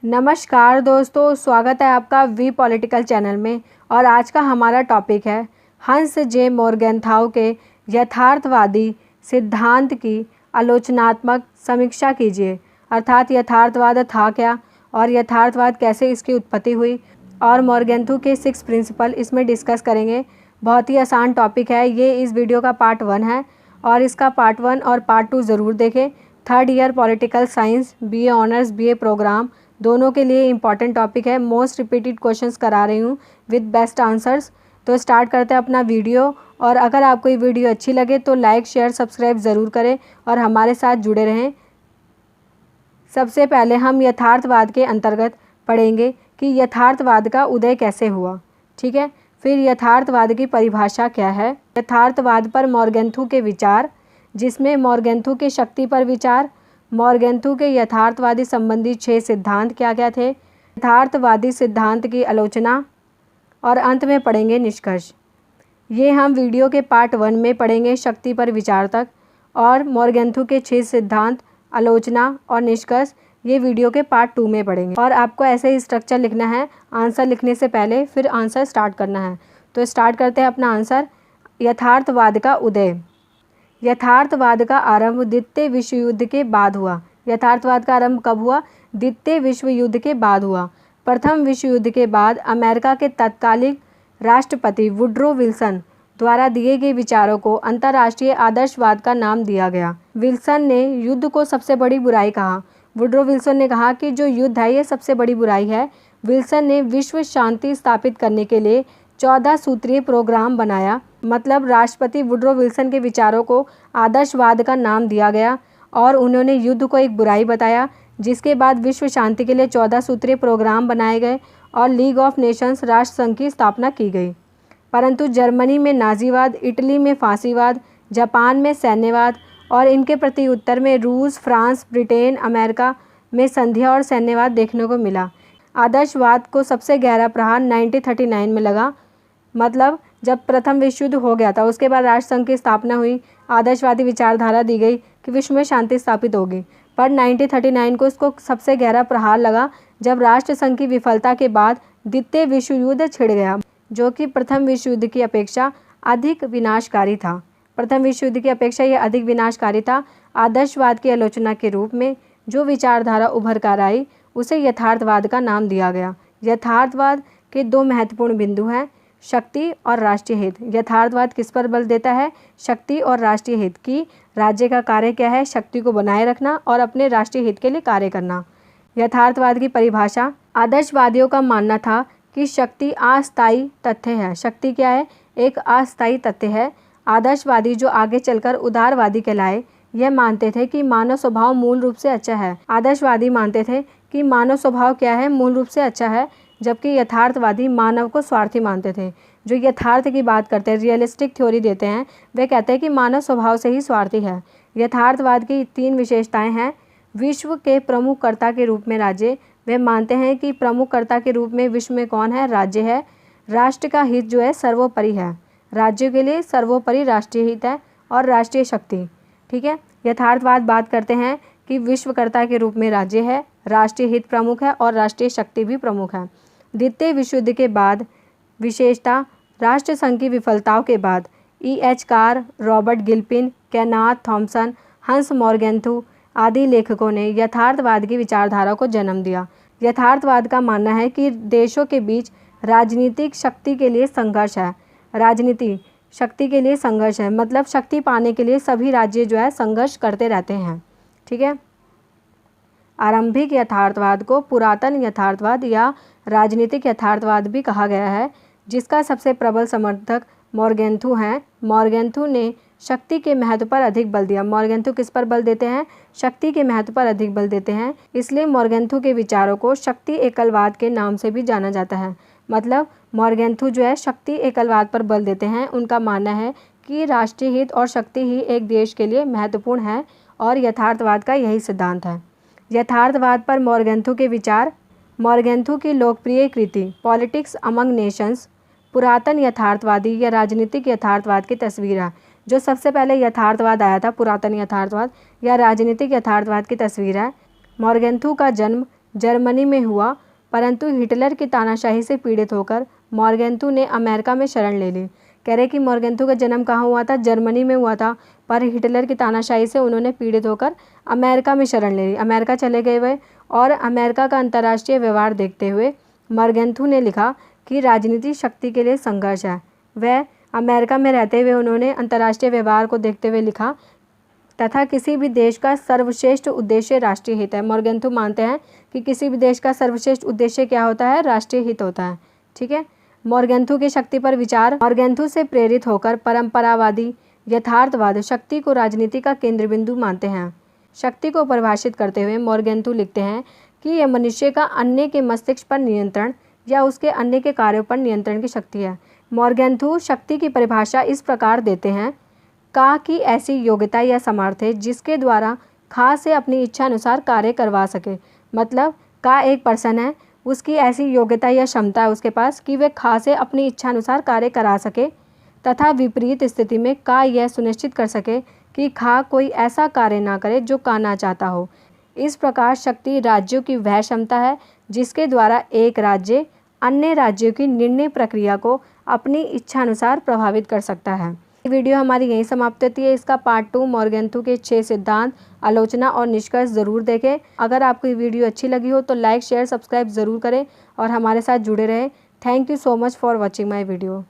नमस्कार दोस्तों, स्वागत है आपका वी पॉलिटिकल चैनल में। और आज का हमारा टॉपिक है हंस जे मोर्गेनथाउ के यथार्थवादी सिद्धांत की आलोचनात्मक समीक्षा कीजिए। अर्थात यथार्थवाद था क्या और यथार्थवाद कैसे इसकी उत्पत्ति हुई, और मोर्गेनथाउ के 6 प्रिंसिपल इसमें डिस्कस करेंगे। बहुत ही आसान टॉपिक है ये। इस वीडियो का पार्ट 1 है और इसका पार्ट 1 और पार्ट 2 ज़रूर देखें। 3rd year political science BA honours BA programme दोनों के लिए इंपॉर्टेंट टॉपिक है। मोस्ट रिपीटेड क्वेश्चंस करा रही हूँ विद बेस्ट आंसर्स। तो स्टार्ट करते हैं अपना वीडियो। और अगर आपको ये वीडियो अच्छी लगे तो लाइक शेयर सब्सक्राइब ज़रूर करें और हमारे साथ जुड़े रहें। सबसे पहले हम यथार्थवाद के अंतर्गत पढ़ेंगे कि यथार्थवाद का उदय कैसे हुआ। ठीक है, फिर यथार्थवाद की परिभाषा क्या है, यथार्थवाद पर मोर्गेनथाउ के विचार, जिसमें मोर्गेनथाउ के शक्ति पर विचार, मोर्गेनथाउ के यथार्थवादी संबंधी 6 सिद्धांत क्या क्या थे, यथार्थवादी सिद्धांत की आलोचना, और अंत में पढ़ेंगे निष्कर्ष। ये हम वीडियो के पार्ट 1 में पढ़ेंगे शक्ति पर विचार तक, और मोर्गेनथाउ के 6 सिद्धांत, आलोचना और निष्कर्ष ये वीडियो के पार्ट 2 में पढ़ेंगे। और आपको ऐसे ही स्ट्रक्चर लिखना है, आंसर लिखने से पहले फिर आंसर स्टार्ट करना है। तो स्टार्ट करते हैं अपना आंसर। यथार्थवाद का उदय। यथार्थवाद का आरंभ द्वितीय विश्व युद्ध के बाद हुआ। यथार्थवाद का आरंभ कब हुआ? द्वितीय विश्व युद्ध के बाद हुआ। प्रथम विश्व युद्ध के बाद अमेरिका के तत्कालीन राष्ट्रपति वुड्रो विल्सन द्वारा दिए गए विचारों को अंतर्राष्ट्रीय आदर्शवाद का नाम दिया गया। विल्सन ने युद्ध को सबसे बड़ी बुराई कहा। वुड्रो विल्सन ने कहा कि जो युद्ध है ये सबसे बड़ी बुराई है। विल्सन ने विश्व शांति स्थापित करने के लिए 14 सूत्रीय प्रोग्राम बनाया। मतलब राष्ट्रपति वुड्रो विल्सन के विचारों को आदर्शवाद का नाम दिया गया और उन्होंने युद्ध को एक बुराई बताया, जिसके बाद विश्व शांति के लिए 14 सूत्रीय प्रोग्राम बनाए गए और लीग ऑफ नेशंस राष्ट्र संघ की स्थापना की गई। परंतु जर्मनी में नाजीवाद, इटली में फांसीवाद, जापान में सैन्यवाद और इनके प्रति उत्तर में रूस, फ्रांस, ब्रिटेन, अमेरिका में संधिया और सैन्यवाद देखने को मिला। आदर्शवाद को सबसे गहरा प्रहार 1939 में लगा। मतलब जब प्रथम विश्व युद्ध हो गया था उसके बाद राष्ट्रसंघ की स्थापना हुई, आदर्शवादी विचारधारा दी गई कि विश्व में शांति स्थापित होगी। पर 1939 को इसको सबसे गहरा प्रहार लगा जब राष्ट्रसंघ की विफलता के बाद द्वितीय विश्व युद्ध छिड़ गया, जो कि प्रथम विश्व युद्ध की अपेक्षा अधिक विनाशकारी था। प्रथम विश्व युद्ध की अपेक्षा यह अधिक विनाशकारी था। आदर्शवाद की आलोचना के रूप में जो विचारधारा उभर कर आई उसे यथार्थवाद का नाम दिया गया। यथार्थवाद के 2 महत्वपूर्ण बिंदु हैं, शक्ति और राष्ट्रीय हित। यथार्थवाद किस पर बल देता है? शक्ति और राष्ट्रीय हित की। राज्य का कार्य क्या है? शक्ति को बनाए रखना और अपने राष्ट्रीय हित के लिए कार्य करना। यथार्थवाद की परिभाषा। आदर्शवादियों का मानना था कि शक्ति अस्थायी तथ्य है। शक्ति क्या है? एक अस्थायी तथ्य है। आदर्शवादी जो आगे चलकर उदारवादी कहलाए, यह मानते थे कि मानव स्वभाव मूल रूप से अच्छा है। आदर्शवादी मानते थे कि मानव स्वभाव क्या है? मूल रूप से अच्छा है, जबकि यथार्थवादी मानव को स्वार्थी मानते थे। जो यथार्थ की बात करते हैं, रियलिस्टिक थ्योरी देते हैं, वे कहते हैं कि मानव स्वभाव से ही स्वार्थी है। यथार्थवाद की 3 विशेषताएं हैं। विश्व के प्रमुख कर्ता के रूप में राज्य। वे मानते हैं कि प्रमुख कर्ता के रूप में विश्व में कौन है? राज्य है। राष्ट्र का हित जो है सर्वोपरि है। राज्यों के लिए सर्वोपरि राष्ट्रीय हित है और राष्ट्रीय शक्ति। ठीक है, यथार्थवाद बात करते हैं कि विश्वकर्ता के रूप में राज्य है, राष्ट्रीय हित प्रमुख है और राष्ट्रीय शक्ति भी प्रमुख है। द्वितीय विश्व युद्ध के बाद विशेषता। राष्ट्रसंघ की विफलताओं के बाद E.H. कार, रॉबर्ट गिल्पिन, केनाथ थॉमसन, हंस मोर्गेनथाउ आदि लेखकों ने यथार्थवाद की विचारधारा को जन्म दिया। यथार्थवाद का मानना है कि देशों के बीच राजनीतिक शक्ति के लिए संघर्ष है। राजनीति शक्ति के लिए संघर्ष है, मतलब शक्ति पाने के लिए सभी राज्य जो है संघर्ष करते रहते हैं। ठीक है। आरंभिक यथार्थवाद को पुरातन यथार्थवाद या राजनीतिक यथार्थवाद भी कहा गया है, जिसका सबसे प्रबल समर्थक मोर्गेनथाउ हैं। मोर्गेनथाउ ने शक्ति के महत्व पर अधिक बल दिया। मोर्गेनथाउ किस पर बल देते हैं? शक्ति के महत्व पर अधिक बल देते हैं। इसलिए मोर्गेनथाउ के विचारों को शक्ति एकलवाद के नाम से भी जाना जाता है। मतलब मोर्गेनथाउ जो है शक्ति एकलवाद पर बल देते हैं। उनका मानना है कि राष्ट्रीय हित और शक्ति ही एक देश के लिए महत्वपूर्ण है और यथार्थवाद का यही सिद्धांत है। यथार्थवाद पर मोर्गेनथाउ के विचार। मोर्गेनथाउ की लोकप्रिय कृति पॉलिटिक्स अमंग नेशंस पुरातन यथार्थवादी या राजनीतिक यथार्थवाद की तस्वीर है। जो सबसे पहले यथार्थवाद आया था, पुरातन यथार्थवाद या राजनीतिक यथार्थवाद की तस्वीर है। मोर्गेनथाउ का जन्म जर्मनी में हुआ, परंतु हिटलर की तानाशाही से पीड़ित होकर मोरगेंथु ने अमेरिका में शरण ले ली। कह रहे कि मोरगेंथु का जन्म कहाँ हुआ था? जर्मनी में हुआ था, पर हिटलर की तानाशाही से उन्होंने पीड़ित होकर अमेरिका में शरण ले ली। अमेरिका चले गए वे और अमेरिका का अंतर्राष्ट्रीय व्यवहार देखते हुए मोरगेंथु ने लिखा कि राजनीति शक्ति के लिए संघर्ष है। वह अमेरिका में रहते हुए उन्होंने अंतर्राष्ट्रीय व्यवहार को देखते हुए लिखा तथा किसी भी देश का सर्वश्रेष्ठ उद्देश्य राष्ट्रीय हित है। मोरगेंथु मानते हैं कि किसी भी देश का सर्वश्रेष्ठ उद्देश्य क्या होता है? राष्ट्रीय हित होता है। ठीक है। मोरगेंथु की शक्ति पर विचार। मोरगेंथु से प्रेरित होकर परंपरावादी यथार्थवाद शक्ति को राजनीति का केंद्र बिंदु मानते हैं। शक्ति को परिभाषित करते हुए मोरगेंथु लिखते हैं कि यह मनुष्य का अन्य के मस्तिष्क पर नियंत्रण या उसके अन्य के कार्यों पर नियंत्रण की शक्ति है। मोरगेंथु शक्ति की परिभाषा इस प्रकार देते हैं का की ऐसी योग्यता या सामर्थ्य जिसके द्वारा खा से अपनी इच्छा अनुसार कार्य करवा सके। मतलब का एक पर्सन है, उसकी ऐसी योग्यता या क्षमता है उसके पास कि वह खा से अपनी इच्छा अनुसार कार्य करा सके तथा विपरीत स्थिति में का यह सुनिश्चित कर सके कि खा कोई ऐसा कार्य ना करे जो का ना चाहता हो। इस प्रकार शक्ति राज्यों की वह क्षमता है जिसके द्वारा एक राज्य अन्य राज्यों की निर्णय प्रक्रिया को अपनी इच्छा अनुसार प्रभावित कर सकता है। वीडियो हमारी यहीं समाप्त होती है। इसका पार्ट 2 मोरगेंथु के 6 सिद्धांत, आलोचना और निष्कर्ष ज़रूर देखें। अगर आपको ये वीडियो अच्छी लगी हो तो लाइक, शेयर, सब्सक्राइब ज़रूर करें और हमारे साथ जुड़े रहें। Thank you so much for watching my video.